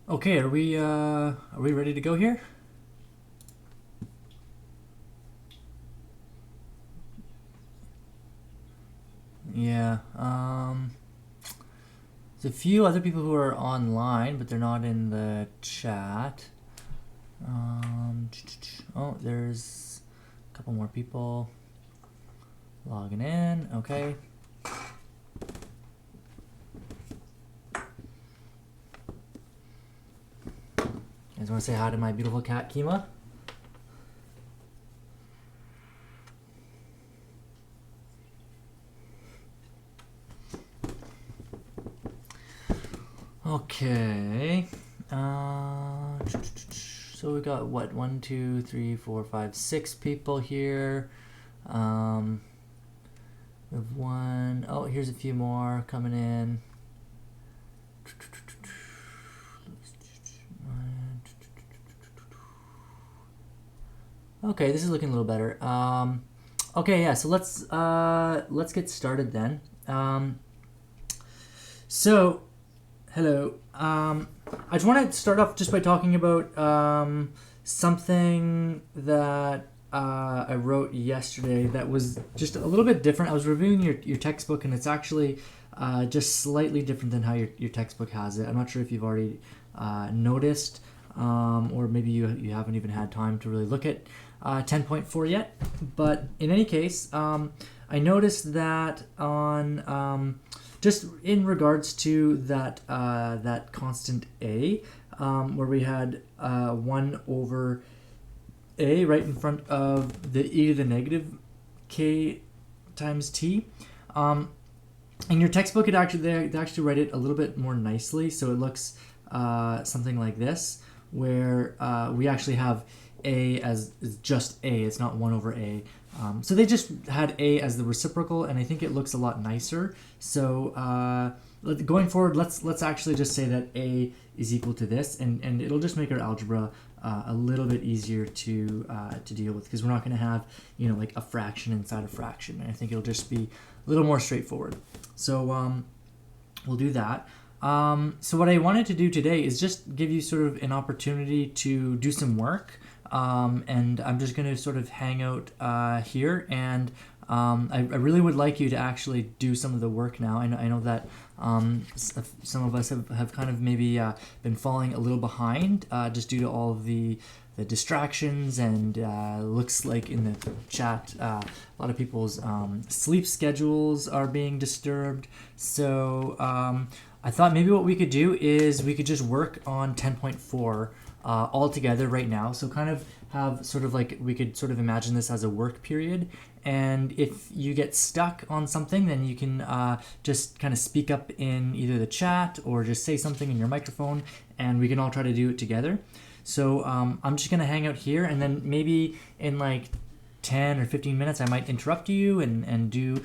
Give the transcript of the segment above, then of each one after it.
Okay, are we ready to go here? Yeah. There's a few other people who are online, but they're not in the chat. Oh, there's a couple more people logging in. Okay. You guys want to say hi to my beautiful cat, Kima? Okay. So we got what? 1, 2, 3, 4, 5, 6 people here. We have one. Oh, here's a few more coming in. Okay, this is looking a little better. Okay, yeah. So let's get started then. So, hello. I just want to start off just by talking about something that I wrote yesterday that was just a little bit different. I was reviewing your textbook, and it's actually just slightly different than how your textbook has it. I'm not sure if you've already noticed, or maybe you haven't even had time to really look at 10.4 yet. But in any case, I noticed that on just in regards to that that constant a, where we had 1 over a right in front of the e to the negative k times t. In your textbook, they actually write it a little bit more nicely, so it looks something like this, where we actually have a as just a. It's not 1 over a. So they just had a as the reciprocal, and I think it looks a lot nicer. So going forward, let's actually just say that a is equal to this, and it'll just make our algebra a little bit easier to deal with, because we're not going to have like a fraction inside a fraction. And I think it'll just be a little more straightforward. So we'll do that. So what I wanted to do today is just give you sort of an opportunity to do some work. And I'm just going to sort of hang out here, and I really would like you to actually do some of the work now. I know that some of us have kind of maybe been falling a little behind just due to all of the distractions, and looks like in the chat a lot of people's sleep schedules are being disturbed. So I thought maybe what we could do is we could just work on 10.4 all together right now. So kind of have sort of like, we could sort of imagine this as a work period. And if you get stuck on something, then you can just kind of speak up in either the chat or just say something in your microphone, and we can all try to do it together. So I'm just going to hang out here, and then maybe in like 10 or 15 minutes I might interrupt you and do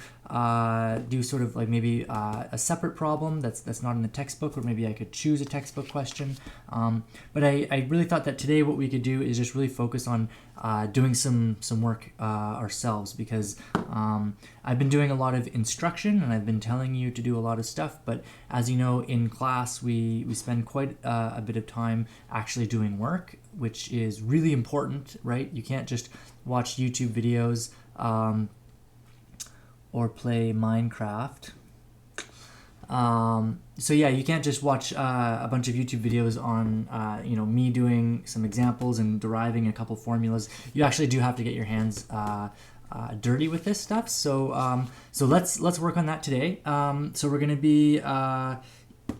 sort of like maybe a separate problem that's not in the textbook, or maybe I could choose a textbook question. But I really thought that today what we could do is just really focus on doing some work ourselves, because I've been doing a lot of instruction and I've been telling you to do a lot of stuff, but as you know, in class we spend quite a bit of time actually doing work, which is really important, right? You can't just watch YouTube videos or play Minecraft. So yeah, you can't just watch a bunch of YouTube videos on me doing some examples and deriving a couple formulas. You actually do have to get your hands dirty with this stuff. So so let's work on that today. So we're gonna be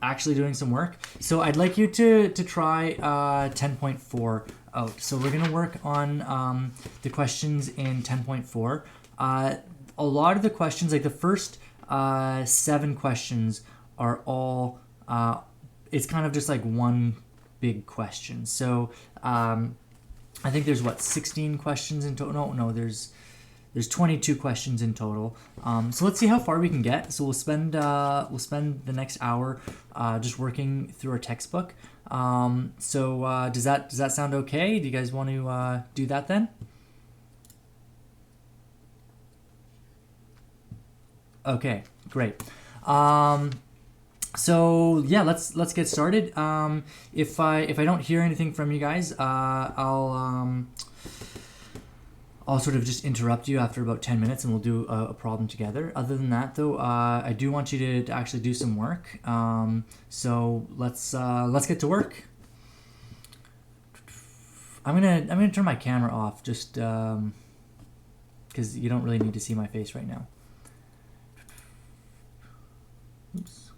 actually doing some work. So I'd like you to try 10.4 out. So we're gonna work on the questions in 10.4. A lot of the questions, like the first 7 questions, are all it's kind of just like one big question. So I think there's 16 questions in total. No, there's 22 questions in total. So let's see how far we can get. So we'll spend the next hour just working through our textbook. So does that sound okay? Do you guys want to do that then? Okay, great. So yeah, let's get started. If I don't hear anything from you guys, I'll sort of just interrupt you after about 10 minutes and we'll do a problem together. Other than that, though, I do want you to actually do some work. So let's get to work. I'm gonna turn my camera off just because you don't really need to see my face right now. Oops.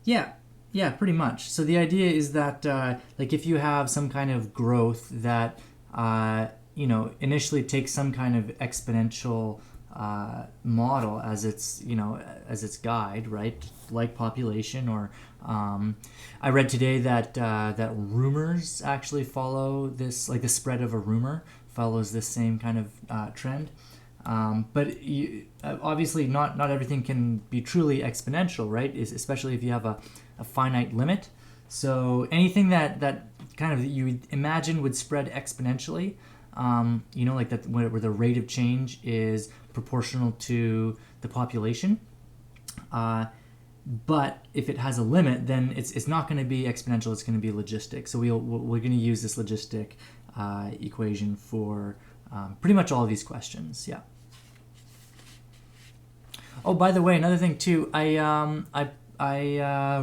Yeah, pretty much. So the idea is that like if you have some kind of growth that initially takes some kind of exponential model as its guide, right? Like population or I read today that rumors actually follow this, like the spread of a rumor follows this same kind of trend. But obviously, not everything can be truly exponential, right? Especially if you have a finite limit. So anything that kind of you would imagine would spread exponentially, like that where the rate of change is proportional to the population. But if it has a limit, then it's not going to be exponential. It's going to be logistic. So we're going to use this logistic equation for pretty much all of these questions. Yeah. Oh, by the way, another thing too, I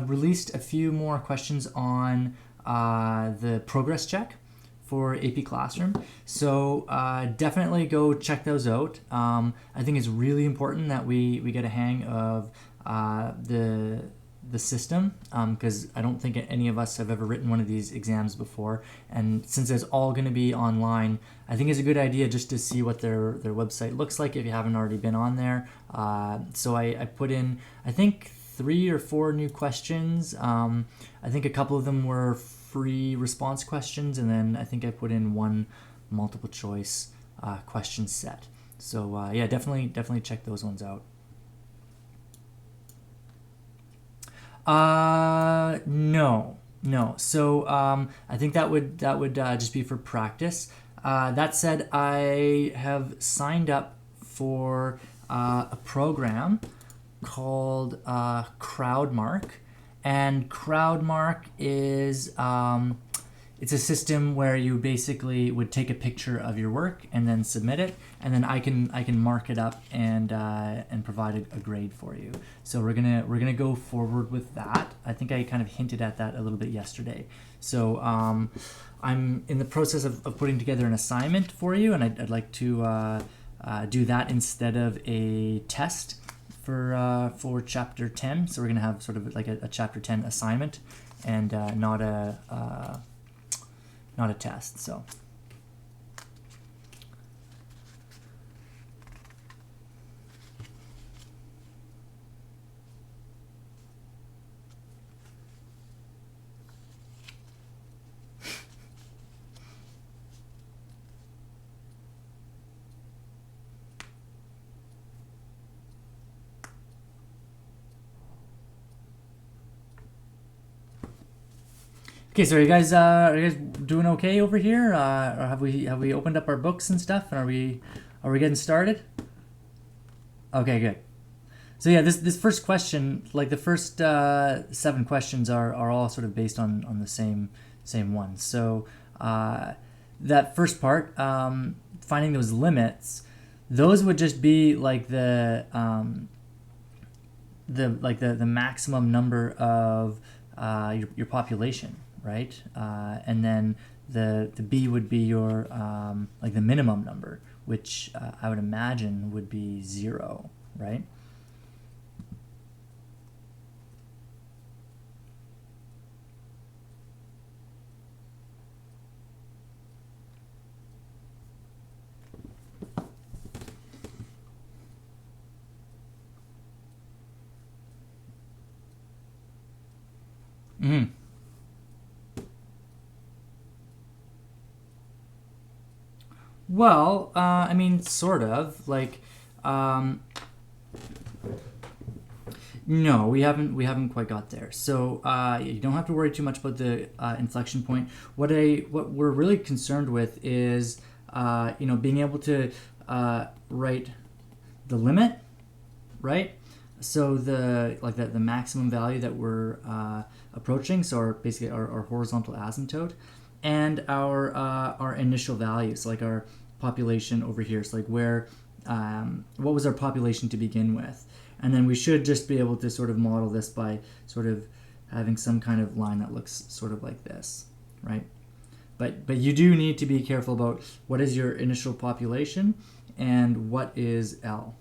released a few more questions on the progress check for AP Classroom. So definitely go check those out. I think it's really important that we get a hang of the system because I don't think any of us have ever written one of these exams before, and since it's all going to be online, I think it's a good idea just to see what their website looks like if you haven't already been on there. So I put in, I think, 3 or 4 new questions. I think a couple of them were free response questions, and then I think I put in 1 multiple choice question set. So yeah, definitely check those ones out. No. So I think that would just be for practice. That said, I have signed up for a program called CrowdMark, and CrowdMark is it's a system where you basically would take a picture of your work and then submit it, and then I can mark it up and provide a grade for you. So we're gonna go forward with that. I think I kind of hinted at that a little bit yesterday. So I'm in the process of putting together an assignment for you, and I'd like to do that instead of a test for chapter 10. So we're gonna have sort of like a chapter 10 assignment and not a test. So okay, so are you guys doing okay over here? Or have we opened up our books and stuff? And are we getting started? Okay, good. So yeah, this first question, like the first 7 questions are all sort of based on the same one. So that first part, finding those limits, those would just be like the maximum number of your population, right? And then the b would be your like the minimum number, which I would imagine would be 0, right? Mm. Well, I mean, sort of. Like, um, no, we haven't quite got there. So you don't have to worry too much about the inflection point. What we're really concerned with is being able to write the limit, right? So the maximum value that we're approaching, so basically our horizontal asymptote, and our initial values, like our population over here. So like what was our population to begin with, and then we should just be able to sort of model this by sort of having some kind of line that looks sort of like this, right? But you do need to be careful about what is your initial population and what is L.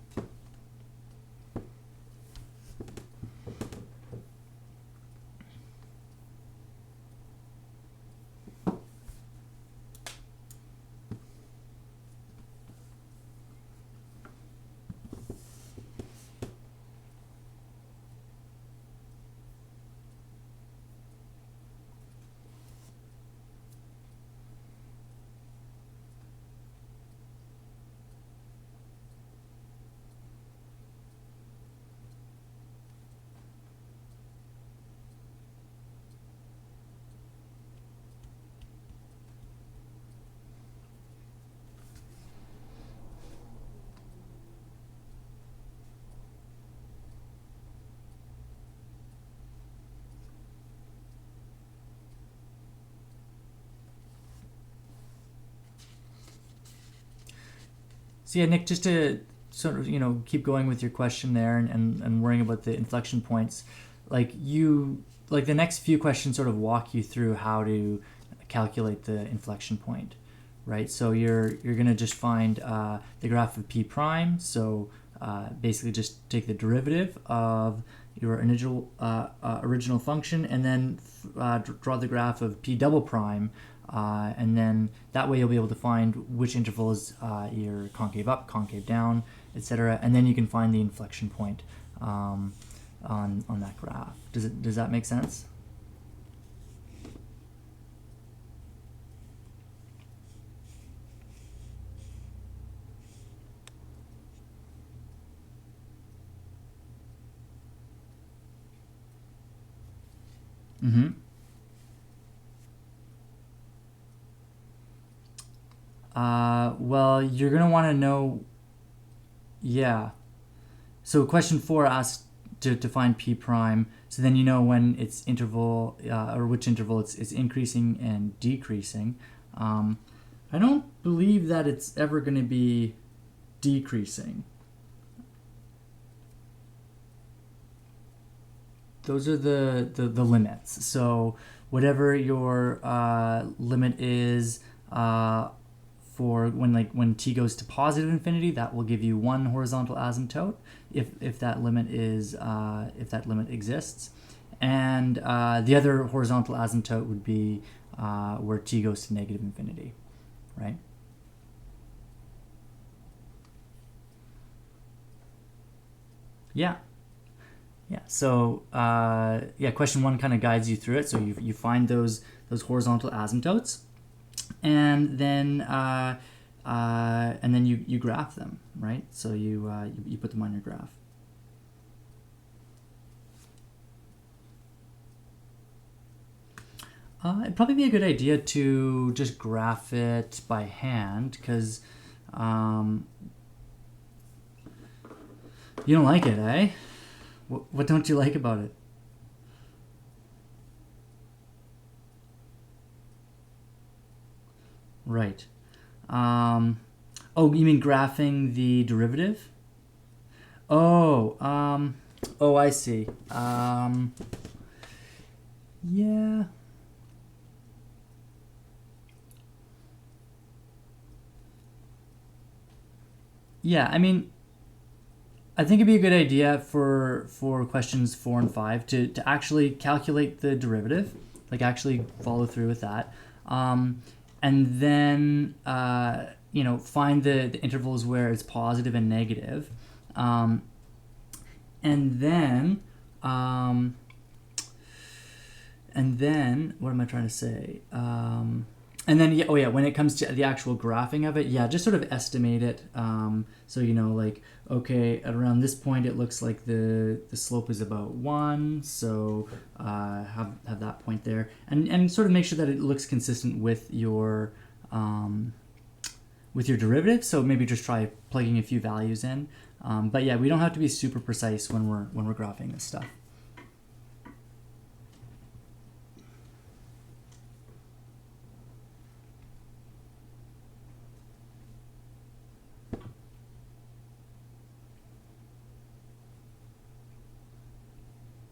So yeah, Nick, just to sort of keep going with your question there and worrying about the inflection points, like the next few questions sort of walk you through how to calculate the inflection point, right? So you're gonna just find the graph of p prime. So basically just take the derivative of your original function and then draw the graph of p double prime. And then that way you'll be able to find which interval is your concave up, concave down, etc. And then you can find the inflection point on that graph. Does that make sense? Mm-hmm. Well, you're gonna want to know. Yeah. So question 4 asks to find p prime. So then you know when it's interval or which interval it's increasing and decreasing. I don't believe that it's ever going to be decreasing. Those are the limits. So whatever your limit is for when t goes to positive infinity, that will give you one horizontal asymptote if that limit exists, and the other horizontal asymptote would be where t goes to negative infinity, right? Yeah. Yeah. So question 1 kind of guides you through it. So you find those horizontal asymptotes, and then you graph them, right? So you put them on your graph. It'd probably be a good idea to just graph it by hand, because you don't like it, eh? What don't you like about it? Right. Oh, you mean graphing the derivative? Oh, Oh, I see. Yeah. Yeah, I mean, I think it'd be a good idea for questions 4 and 5 to actually calculate the derivative, like actually follow through with that, and then find the intervals where it's positive and negative, and then um, what am I trying to say? And then when it comes to the actual graphing of it, just sort of estimate it. So like, okay, at around this point it looks like the slope is about 1, so have that point there, and sort of make sure that it looks consistent with your derivative. So maybe just try plugging a few values in. But yeah, we don't have to be super precise when we're graphing this stuff.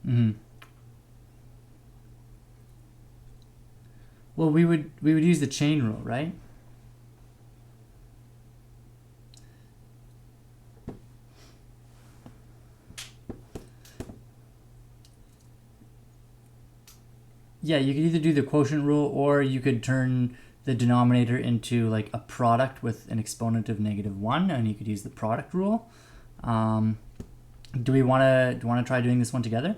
Mm-hmm. Well, we would use the chain rule, right? Yeah, you could either do the quotient rule, or you could turn the denominator into like a product with an exponent of -1, and you could use the product rule. Do we want to try doing this one together?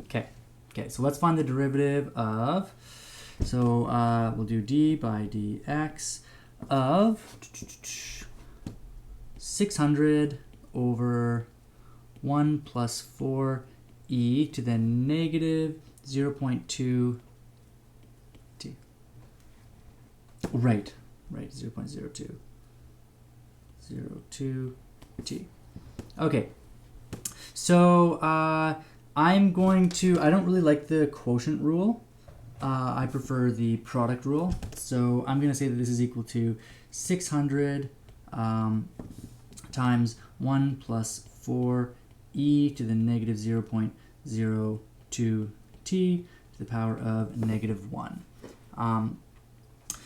Okay. So let's find the derivative of. So we'll do d by dx of 600 over 1 plus 4e to the negative 0.2 t. Right, 0.02 t. Okay, so I'm going to, I don't really like the quotient rule. I prefer the product rule. So I'm going to say that this is equal to 600 times 1 plus 4e to the negative 0.02 t to the power of -1.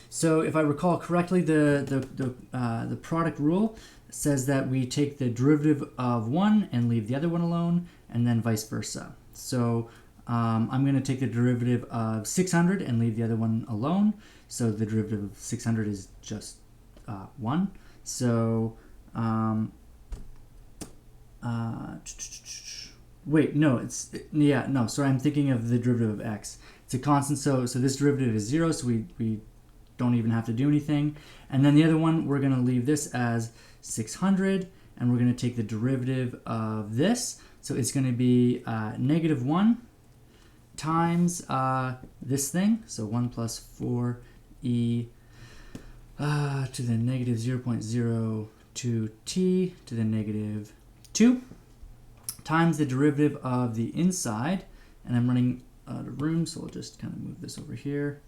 So if I recall correctly, the product rule says that we take the derivative of one and leave the other one alone, and then vice versa. So I'm going to take the derivative of 600 and leave the other one alone. So the derivative of 600 is just 1. So wait, no, sorry, I'm thinking of the derivative of x. It's a constant, so this derivative is 0, so we don't even have to do anything. And then the other one, we're going to leave this as 600, and we're going to take the derivative of this. So it's going to be -1 times this thing, so 1 plus 4e to the negative 0.02t to the -2 times the derivative of the inside, and I'm running out of room, so I'll just kind of move this over here.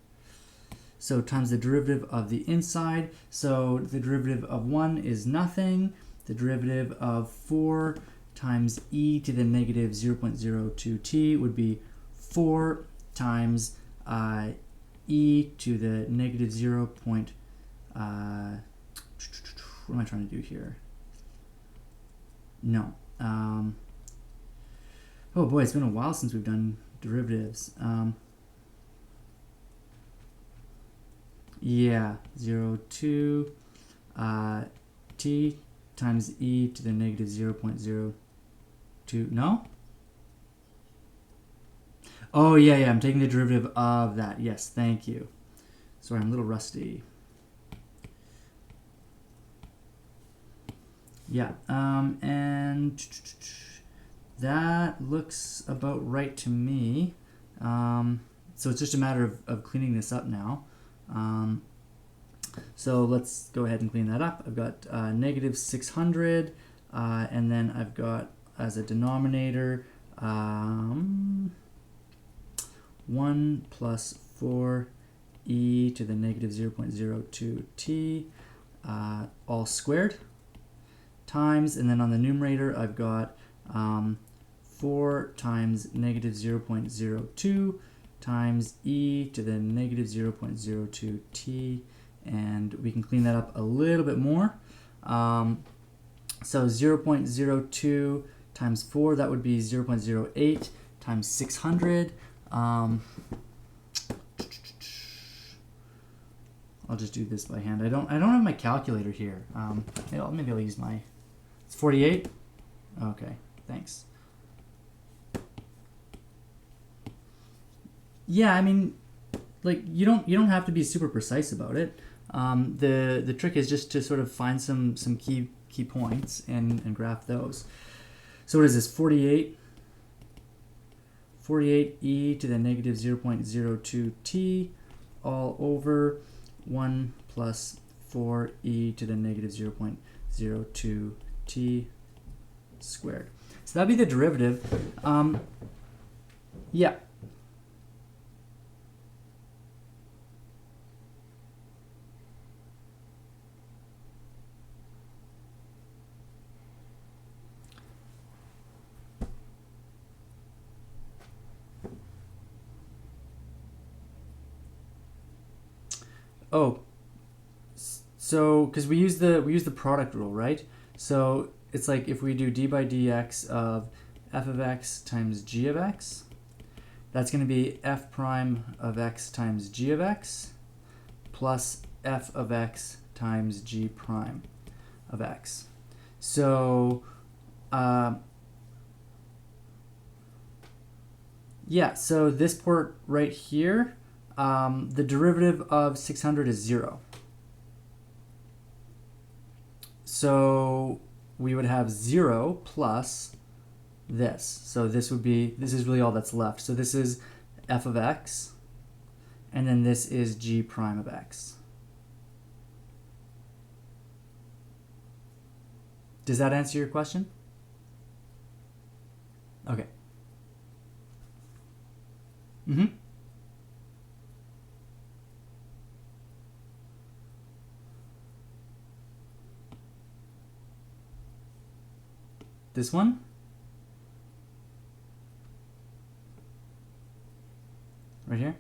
So times the derivative of the inside, so the derivative of 1 is nothing. The derivative of 4 times e to the negative 0.02t would be 4 times e to the negative 0. What am I trying to do here? No. Oh boy, it's been a while since we've done derivatives. Yeah, 0.2 t times e to the negative 0.02. No? Oh, yeah, I'm taking the derivative of that. Yes, thank you. Sorry, I'm a little rusty. Yeah, and that looks about right to me. So it's just a matter of cleaning this up now. So let's go ahead and clean that up. I've got negative 600, and then I've got as a denominator 1 plus 4e to the negative 0.02t all squared times, and then on the numerator I've got 4 times negative 0.02 times e to the negative 0.02 t, and we can clean that up a little bit more. So 0.02 times 4, that would be 0.08 times 600. I'll just do this by hand. I don't have my calculator here. Maybe I'll use my. It's 48. Okay, thanks. Yeah, I mean, like you don't have to be super precise about it. The trick is just to sort of find some key points and graph those. So what is this? 48 e to the negative 0.02 t all over 1 plus 4 e to the negative 0.02 t squared. So that'd be the derivative. Yeah. Oh, so because we use the product rule, right? So it's like if we do d by dx of f of x times g of x, that's going to be f prime of x times g of x plus f of x times g prime of x. So yeah, so this part right here, the derivative of 600 is 0. So we would have 0 plus this. So this is really all that's left. So this is f of x, and then this is g prime of x. Does that answer your question? Okay. This one? Right here?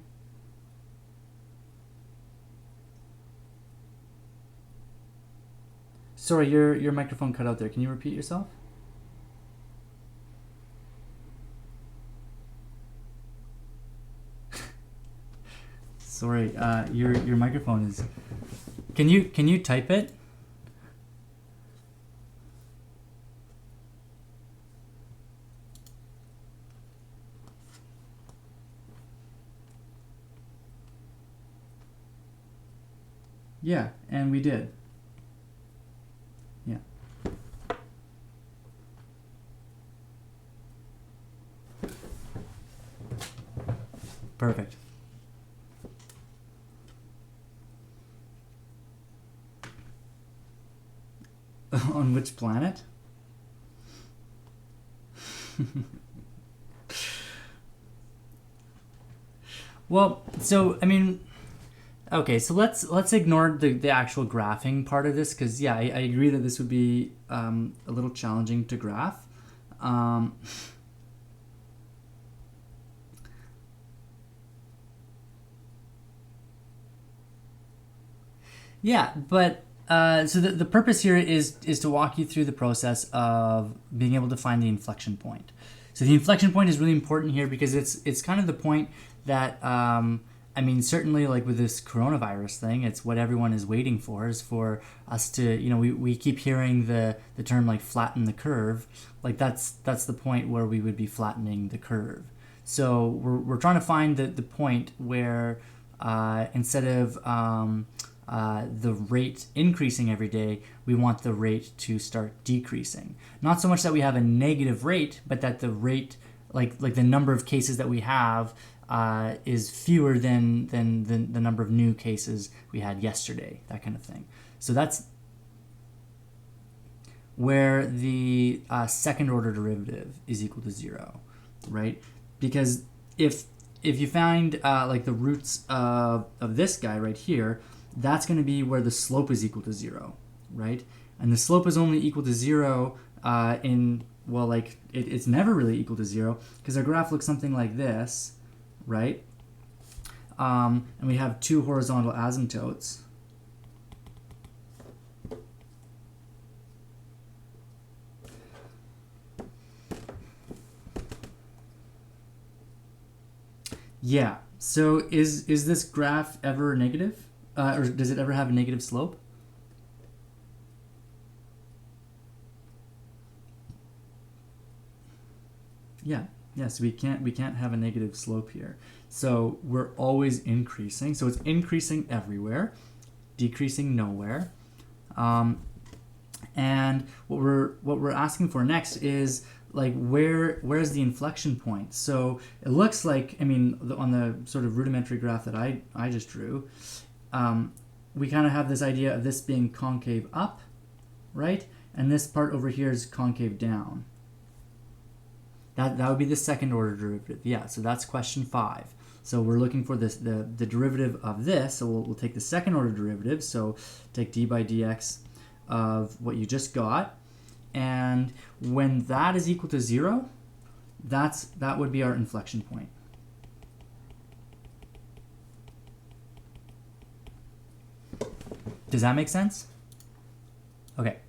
Sorry, your microphone cut out there. Can you repeat yourself? Sorry, your microphone is. Can you type it? Yeah, and we did. Yeah. Perfect. On which planet? Well, so I mean, okay, so let's ignore the actual graphing part of this, because yeah, I agree that this would be a little challenging to graph. Yeah, but so the purpose here is to walk you through the process of being able to find the inflection point. So the inflection point is really important here because it's kind of the point that I mean, certainly like with this coronavirus thing, it's what everyone is waiting for, is for us to, you know, we keep hearing the term like flatten the curve. Like that's the point where we would be flattening the curve. So we're trying to find the point where instead of the rate increasing every day, we want the rate to start decreasing. Not so much that we have a negative rate, but that the rate, like the number of cases that we have, is fewer than the number of new cases we had yesterday, that kind of thing. So that's where the second order derivative is equal to 0, right? Because if you find like the roots of this guy right here, that's going to be where the slope is equal to 0, right? And the slope is only equal to 0 in well, like it's never really equal to 0 because our graph looks something like this, right? And we have two horizontal asymptotes. Yeah, so is this graph ever negative? Or does it ever have a negative slope? Yeah, so we can't have a negative slope here. So we're always increasing. So it's increasing everywhere, decreasing nowhere. And what we're asking for next is like where's the inflection point? So it looks like, I mean, on the sort of rudimentary graph that I just drew, we kind of have this idea of this being concave up, right? And this part over here is concave down. That would be the second order derivative. Yeah, so that's question 5. So we're looking for this the derivative of this. So we'll take the second order derivative. So take d by dx of what you just got. And when that is equal to 0, that would be our inflection point. Does that make sense? Okay.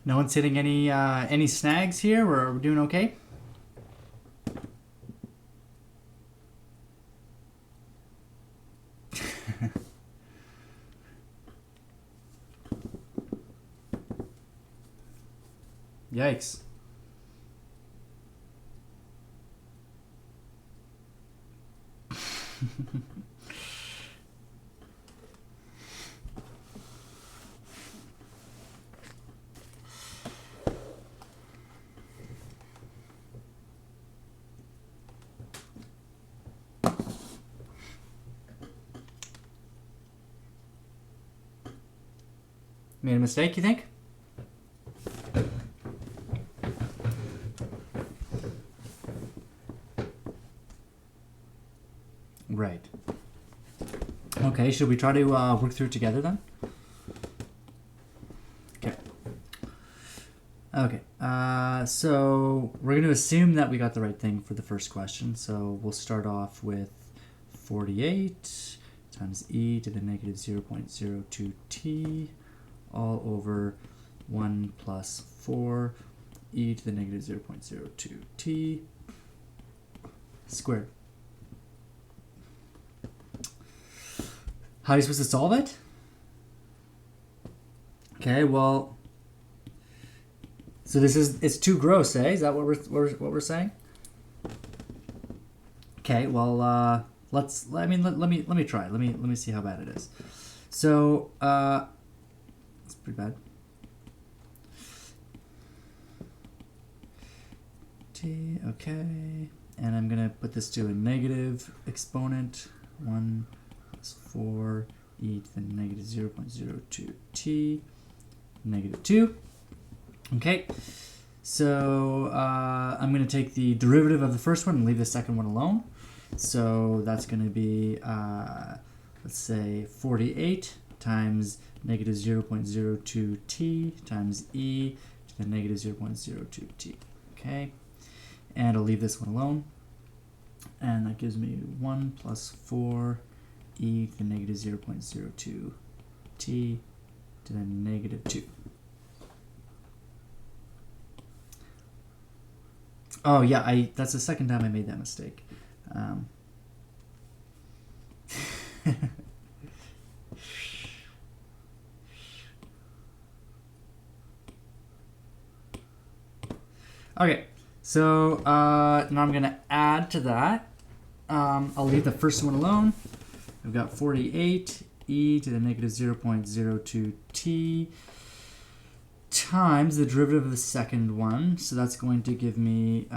No one's hitting any snags here? We're doing okay? Yikes. Made a mistake, you think? Right. Okay, should we try to work through it together then? Okay. Okay, so we're going to assume that we got the right thing for the first question. So we'll start off with 48 times e to the negative 0.02t all over 1 plus 4 e to the negative 0.02t squared. How are you supposed to solve it? Okay, well, so it's too gross, eh? Is that what we're saying? Okay, well, let me try. Let me see how bad it is. So, it's pretty bad. T, okay, and I'm gonna put this to a negative exponent, 1 plus 4 e to the negative 0.02t, negative 2. Okay, so I'm going to take the derivative of the first one and leave the second one alone. So that's going to be, let's say, 48 times negative 0.02t times e to the negative 0.02t. Okay, and I'll leave this one alone. And that gives me 1 plus 4 e to the negative 0.02t to the negative 2. Oh yeah, that's the second time I made that mistake. Okay, so now I'm going to add to that. I'll leave the first one alone. I've got 48 e to the negative 0.02t times the derivative of the second one. So that's going to give me,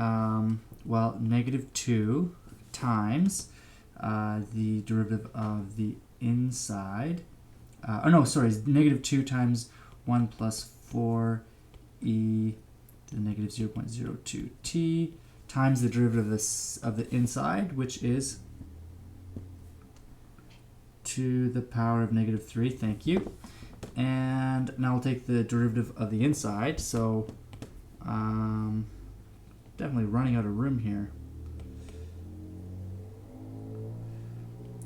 well, negative 2 times the derivative of the inside. Oh, no, sorry, negative 2 times 1 plus 4 e to the negative 0.02t times the derivative of the inside, which is to the power of negative 3. Thank you. And now I'll take the derivative of the inside. So definitely running out of room here.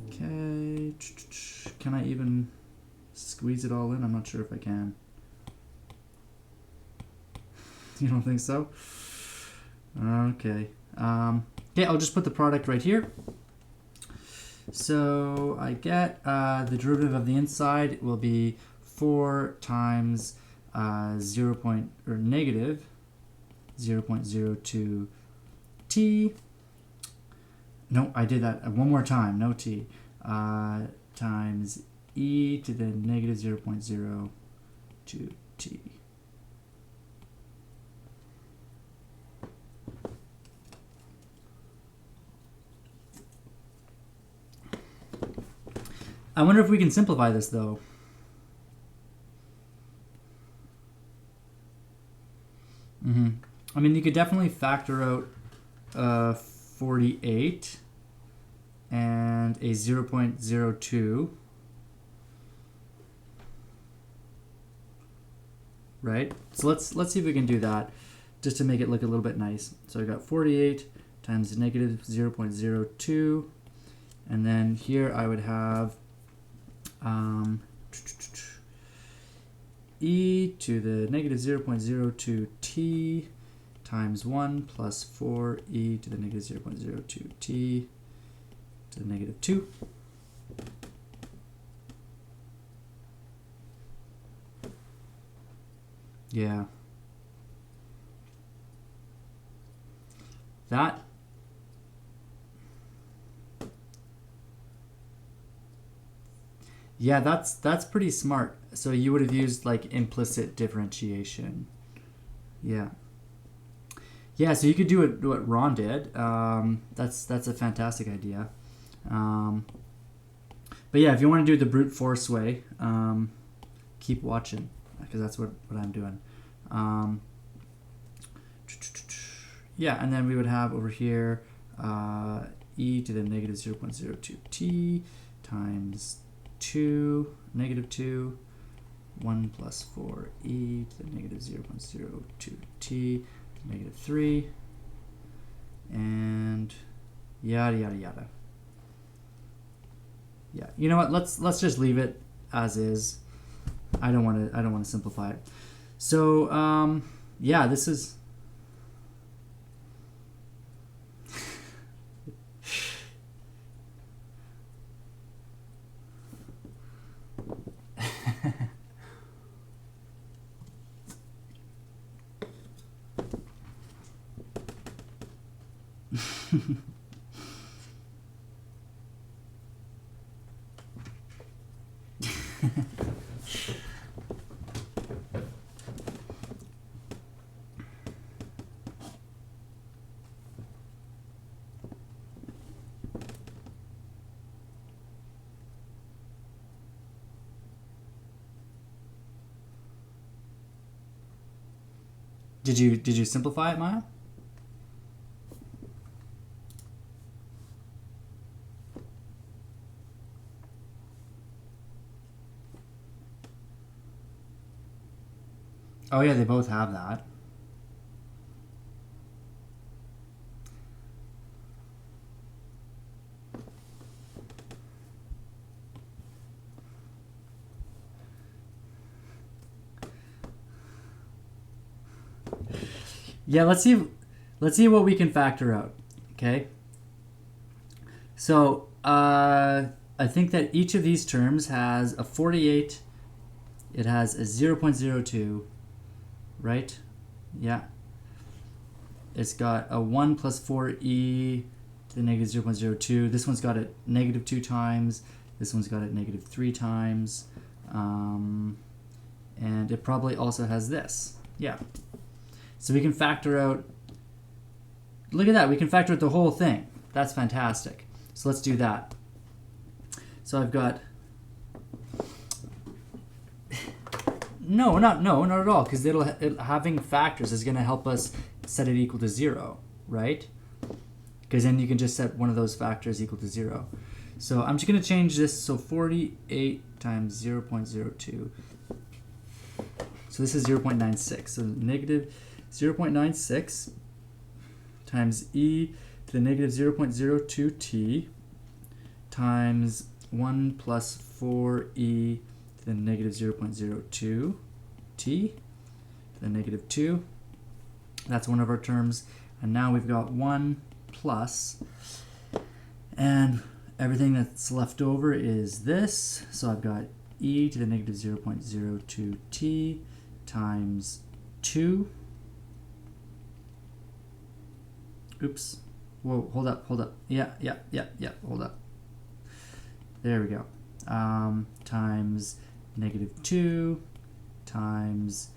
Okay. Can I even squeeze it all in? I'm not sure if I can. You don't think so? Okay. Okay, I'll just put the product right here. So I get the derivative of the inside will be 4 times negative 0.02t. No, I did that one more time. No t. Times e to the negative 0.02t. I wonder if we can simplify this though. I mean, you could definitely factor out 48 and a 0.02, right? So let's see if we can do that just to make it look a little bit nice. So I got 48 times negative 0.02, and then here I would have e to the negative 0.02t times 1 plus 4e to the negative 0.02t to the negative 2. Yeah. That Yeah, that's pretty smart. So you would have used like implicit differentiation. Yeah. Yeah, so you could do what Ron did. That's a fantastic idea. But yeah, if you want to do the brute force way, keep watching because that's what I'm doing. Yeah, and then we would have over here e to the negative 0.02t times 2, negative 2, 1 plus 4e to the negative 0.02t, negative 3, and yada yada yada. Yeah, you know what? Let's just leave it as is. I don't want to simplify it. So yeah, this is. Did you simplify it, Maya? Oh yeah, they both have that. Yeah, let's see what we can factor out. Okay. So I think that each of these terms has a 48. It has a 0.02, right? Yeah. It's got a 1 plus 4e to the negative 0.02. This one's got it negative 2 times. This one's got it negative 3 times. And it probably also has this. Yeah. So we can factor out, look at that, we can factor out the whole thing. That's fantastic. So let's do that. So I've got, no, not at all, because having factors is going to help us set it equal to 0, right? Because then you can just set one of those factors equal to 0. So I'm just going to change this, so 48 times 0.02. So this is 0.96, so negative 0.96 times e to the negative 0.02t times 1 plus 4e to the negative 0.02t to the negative 2. That's one of our terms. And now we've got 1 plus, and everything that's left over is this. So I've got e to the negative 0.02t times 2. Oops. Whoa, hold up. Yeah, hold up. There we go. Times negative 2 times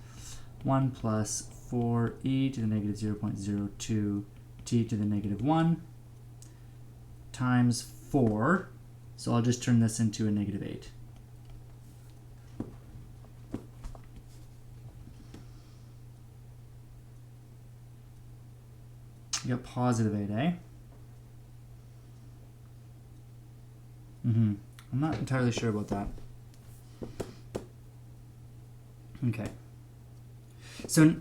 1 plus 4e to the negative 0.02t to the negative 1 times 4. So I'll just turn this into a negative 8. You got positive 8, eh? I'm not entirely sure about that. Okay. So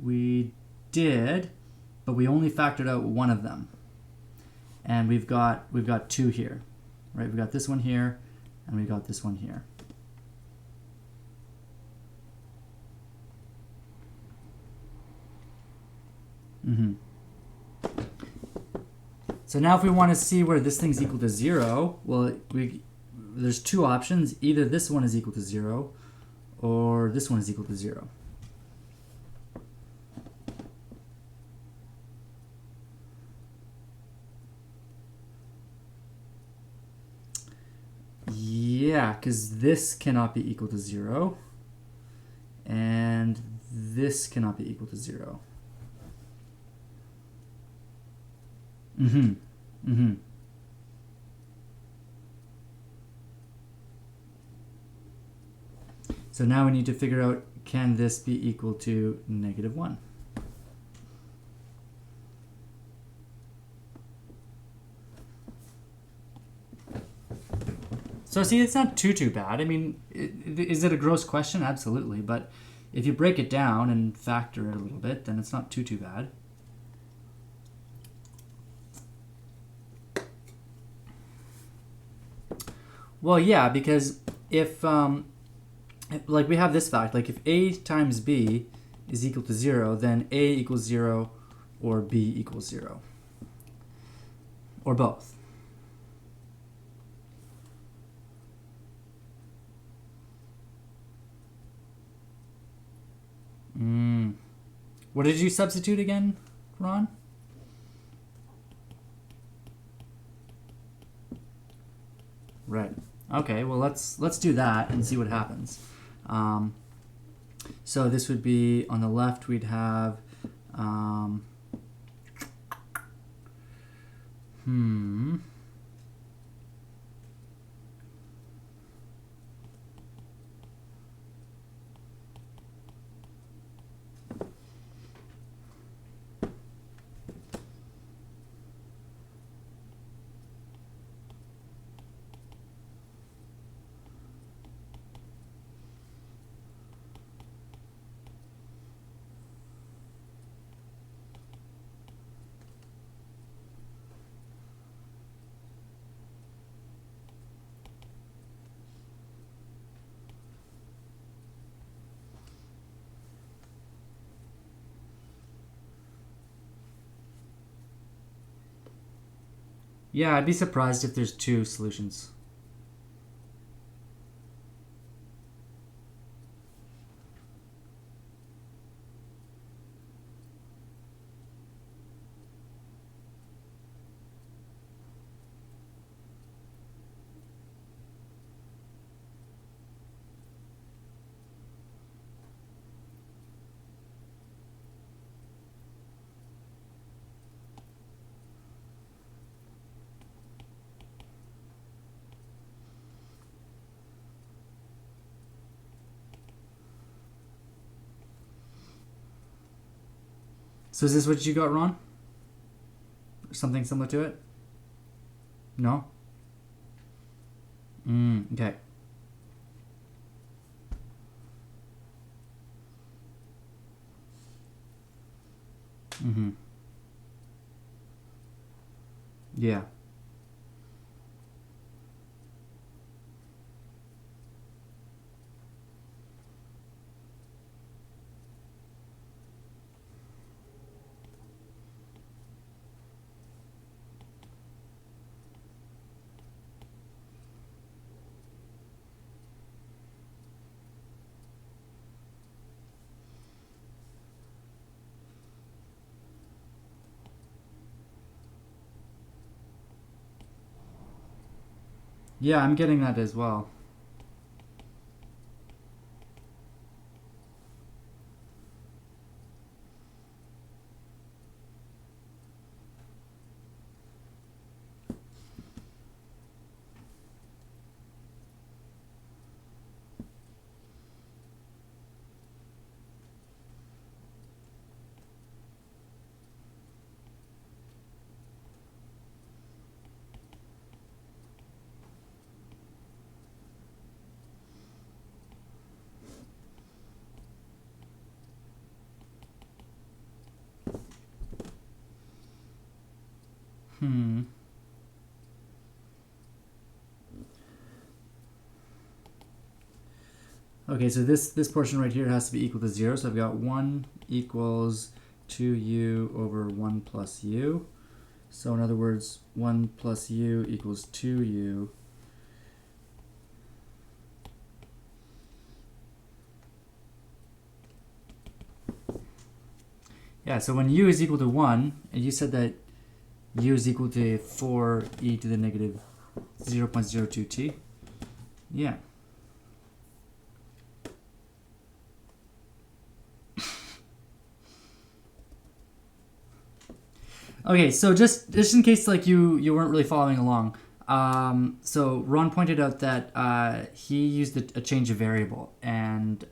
we did, but we only factored out one of them. And we've got two here, right? We've got this one here, and we've got this one here. So now if we want to see where this thing's equal to 0, well, there's two options. Either this one is equal to 0, or this one is equal to 0. Yeah, because this cannot be equal to 0, and this cannot be equal to 0. So now we need to figure out, can this be equal to -1? So see, it's not too bad. I mean, is it a gross question? Absolutely. But if you break it down and factor it a little bit, then it's not too bad. Well, yeah, because if, like we have this fact, like if A times B is equal to 0, then A equals 0 or B equals 0. Or both. What did you substitute again, Ron? Right. Okay, well let's do that and see what happens. So this would be, on the left we'd have yeah, I'd be surprised if there's two solutions. So is this what you got, Ron? Or something similar to it? No? Okay. Yeah. Yeah, I'm getting that as well. Okay, so this portion right here has to be equal to 0. So I've got 1 equals 2u over 1 plus u. So in other words, 1 plus u equals 2u. Yeah, so when u is equal to 1, and you said that u is equal to 4e to the negative 0.02t. Yeah. Okay, so just in case like you weren't really following along, so Ron pointed out that he used a change of variable, and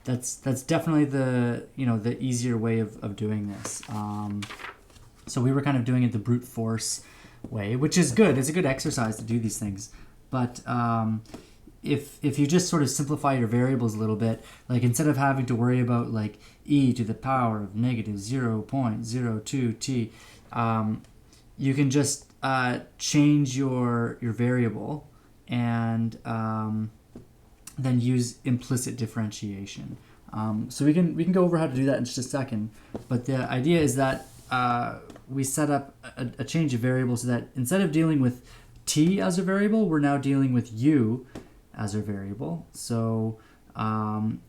that's definitely the the easier way of doing this. So we were kind of doing it the brute force way, which is good. It's a good exercise to do these things, but if you just sort of simplify your variables a little bit, like instead of having to worry about like e to the power of negative 0.02t, you can just change your variable and then use implicit differentiation. So we can go over how to do that in just a second, but the idea is that we set up a change of variable so that instead of dealing with t as a variable, we're now dealing with u as our variable. So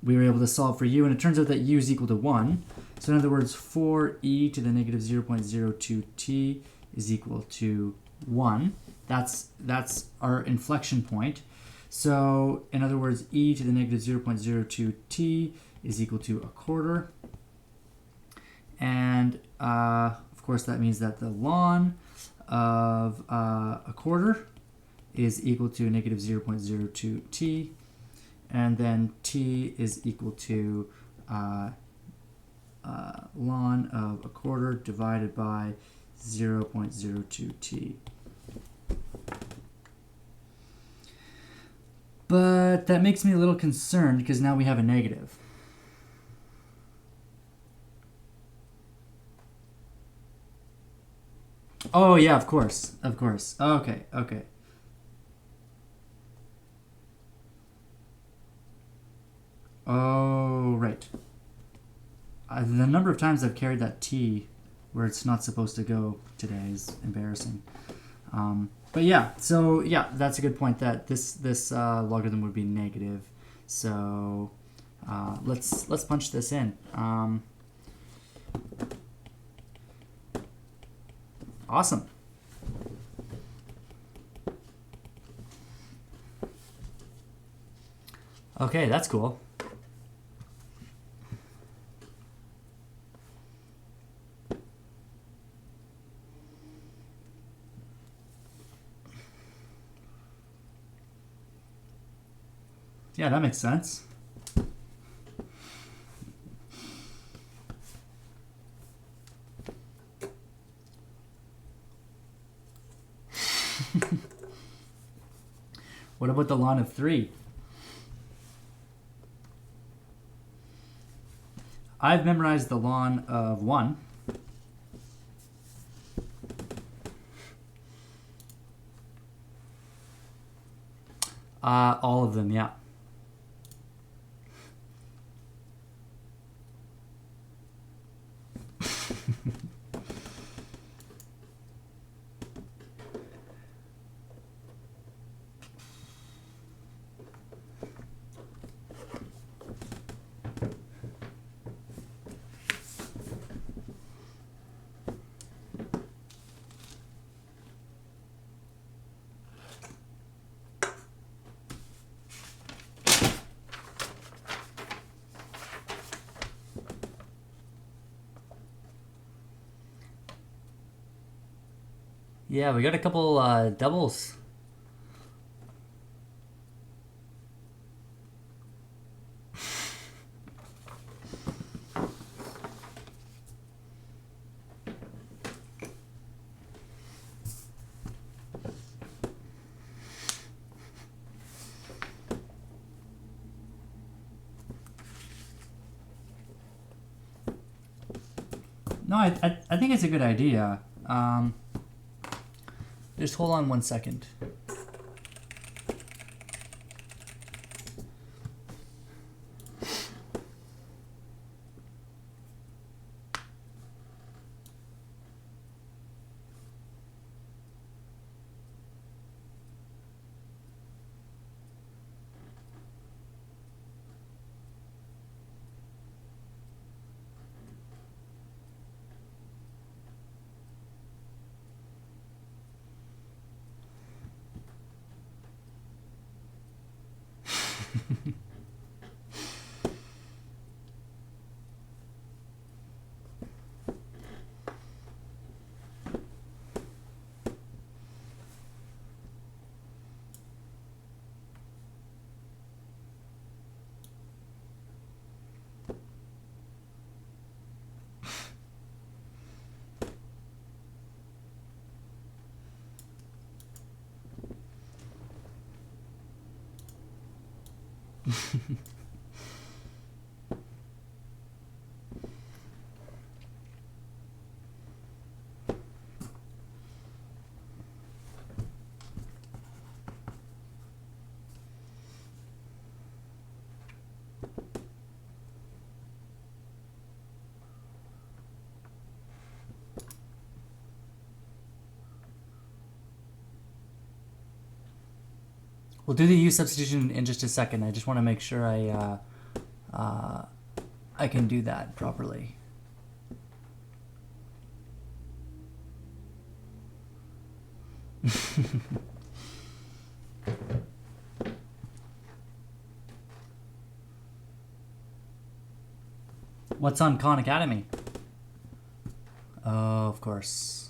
we were able to solve for u, and it turns out that u is equal to 1. So in other words, 4e to the negative 0.02t is equal to 1. That's our inflection point. So in other words, e to the negative 0.02t is equal to a quarter. And of course that means that the ln of a quarter is equal to negative 0.02t, and then t is equal to ln of a quarter divided by 0.02t. But that makes me a little concerned because now we have a negative. Oh yeah, of course. Okay. Oh, right. The number of times I've carried that t where it's not supposed to go today is embarrassing. But yeah, so yeah, that's a good point that this logarithm would be negative. So let's punch this in. Awesome. Okay, that's cool. Yeah, that makes sense. What about the ln of 3? I've memorized the ln of 1. All of them, yeah. Yeah, we got a couple doubles. No, I think it's a good idea. Just hold on 1 second. We'll do the U substitution in just a second. I just want to make sure I can do that properly. What's on Khan Academy? Oh, of course.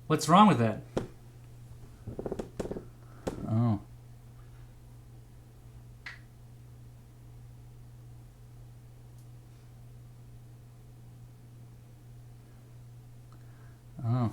What's wrong with it? Oh. Oh.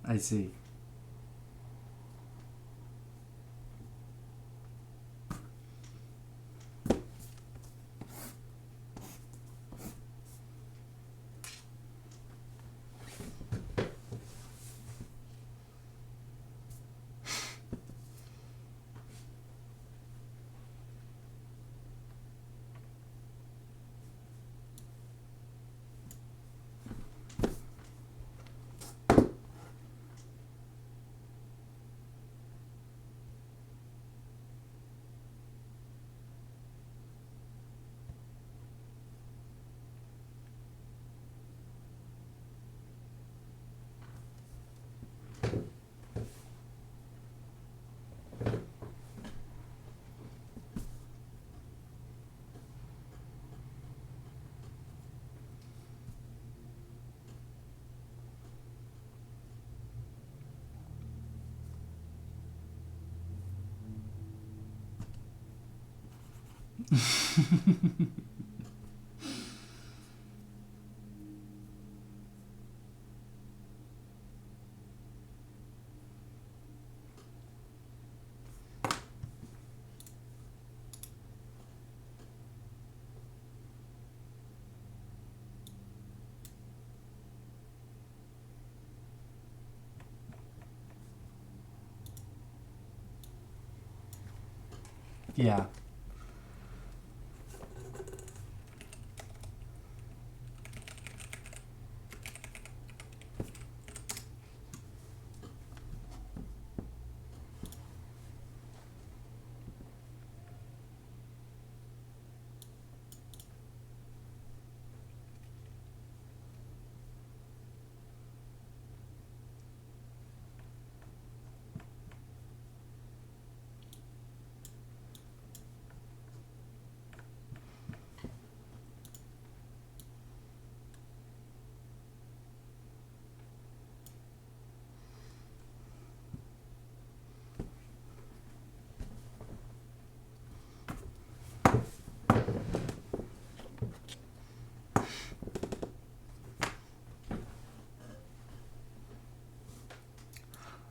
I see. Yeah.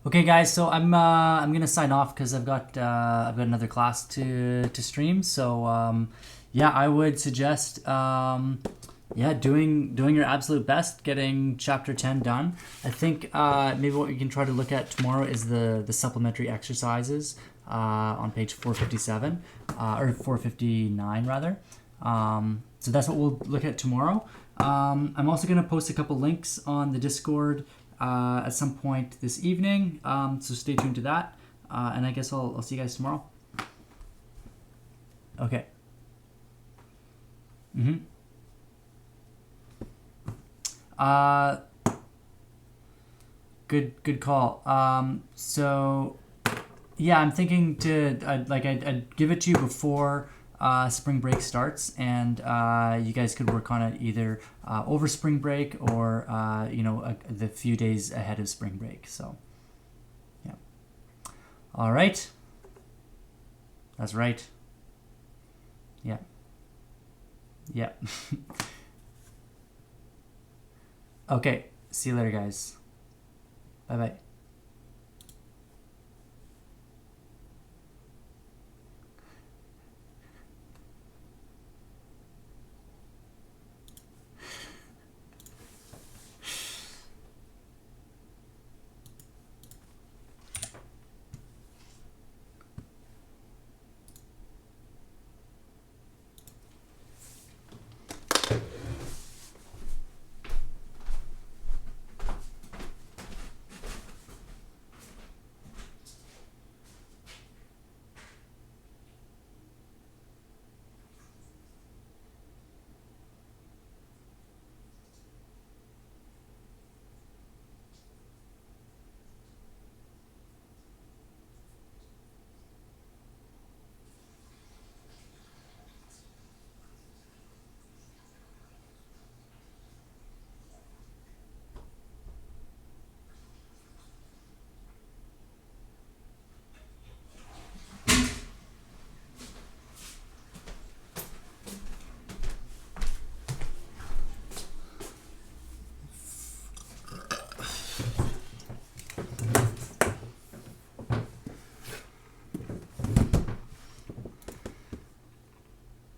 Okay, guys. So I'm gonna sign off because I've got another class to stream. So yeah, I would suggest yeah, doing your absolute best, getting chapter 10 done. I think maybe what we can try to look at tomorrow is the supplementary exercises on page 457 or 459 rather. So that's what we'll look at tomorrow. I'm also going to post a couple links on the Discord at some point this evening, so stay tuned to that. And I guess I'll see you guys tomorrow. Okay. Mm-hmm. Good call. So yeah, I'm thinking I'd give it to you before spring break starts, and you guys could work on it either over spring break or the few days ahead of spring break. So yeah. All right. That's right. Yeah. Yeah. Okay. See you later, guys. Bye bye.